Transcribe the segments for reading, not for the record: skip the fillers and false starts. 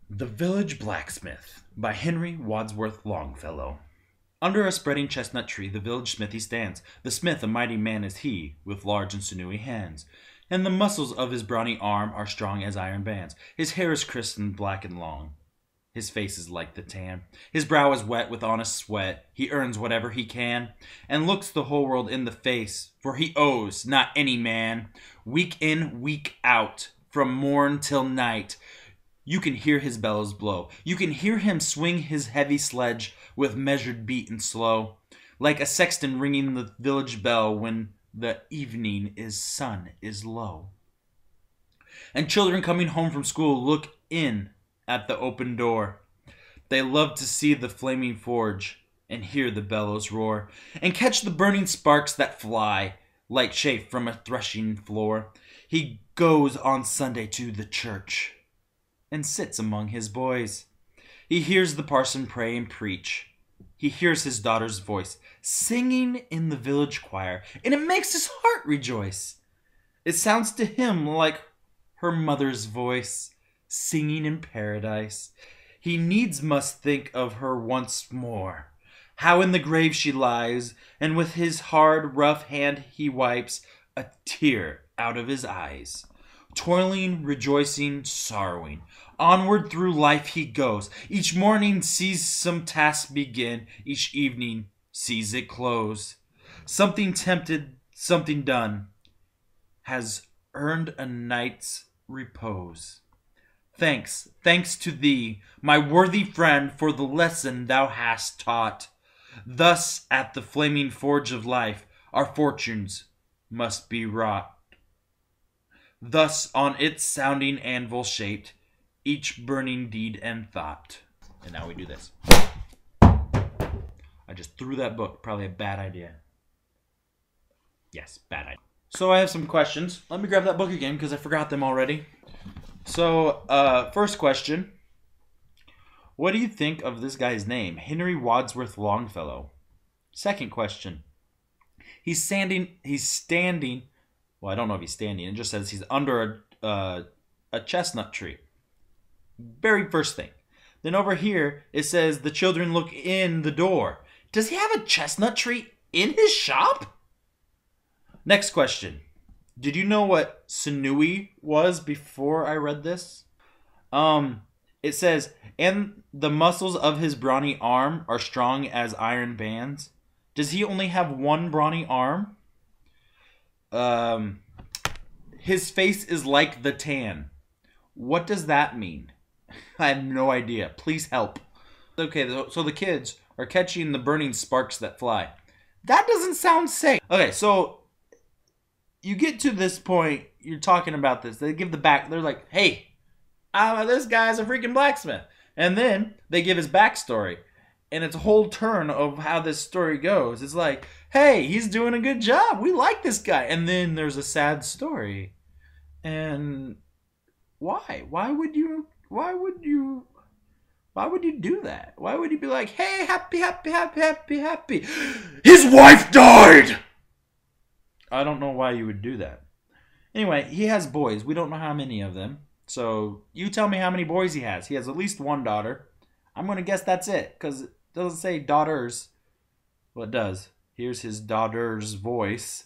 The Village Blacksmith by Henry Wadsworth Longfellow. Under a spreading chestnut tree the village smithy stands. The smith a mighty man is he, with large and sinewy hands. And the muscles of his brawny arm are strong as iron bands. His hair is crisp and black and long. His face is like the tan. His brow is wet with honest sweat. He earns whatever he can, and looks the whole world in the face, for he owes not any man. Week in, week out, from morn till night, you can hear his bellows blow. You can hear him swing his heavy sledge with measured beat and slow, like a sexton ringing the village bell when the evening sun is low. And children coming home from school look in at the open door. They love to see the flaming forge and hear the bellows roar, and catch the burning sparks that fly like chaff from a threshing floor. He goes on Sunday to the church and sits among his boys. He hears the parson pray and preach. He hears his daughter's voice singing in the village choir, and it makes his heart rejoice. It sounds to him like her mother's voice, singing in paradise. He needs must think of her once more, how in the grave she lies, and with his hard, rough hand he wipes a tear out of his eyes. Toiling, rejoicing, sorrowing, onward through life he goes. Each morning sees some task begin, each evening sees it close. Something tempted, something done, has earned a night's repose. Thanks, thanks to thee, my worthy friend, for the lesson thou hast taught. Thus at the flaming forge of life our fortunes must be wrought. Thus on its sounding anvil shaped each burning deed and thought. And now we do this. I just threw that book. Probably a bad idea. Yes, bad idea. So I have some questions. Let me grab that book again because I forgot them already. So, first question. What do you think of this guy's name? Henry Wadsworth Longfellow. Second question. He's standing. Well, I don't know if he's standing. It just says he's under a chestnut tree. Very first thing. Then over here, it says the children look in the door. Does he have a chestnut tree in his shop? Next question. Did you know what sinewy was before I read this? It says, and the muscles of his brawny arm are strong as iron bands. Does he only have one brawny arm? His face is like the tan. What does that mean? I have no idea. Please help. Okay, so the kids are catching the burning sparks that fly. That doesn't sound safe. Okay, so you get to this point, you're talking about this. They give the back, they're like, hey, this guy's a freaking blacksmith. And then they give his backstory. And it's a whole turn of how this story goes. It's like, hey, he's doing a good job. We like this guy. And then there's a sad story. And why? Why would you do that? Why would you be like, hey, happy, happy, happy, happy, happy? His wife died! I don't know why you would do that. Anyway, he has boys. We don't know how many of them. So you tell me how many boys he has. He has at least one daughter. I'm going to guess that's it, because it doesn't say daughters. Well, it does. Here's his daughter's voice,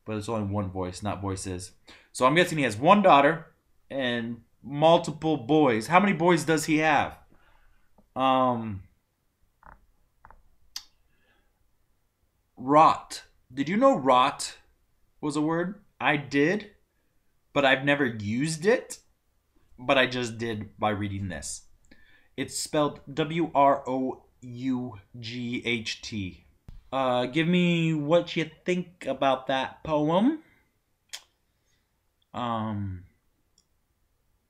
but it's only one voice, not voices. So I'm guessing he has one daughter and multiple boys. How many boys does he have? Rot. Did you know rot was a word? I did, but I've never used it, but I just did by reading this. It's spelled W-R-O-U-G-H-T. Give me what you think about that poem.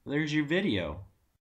There's your video.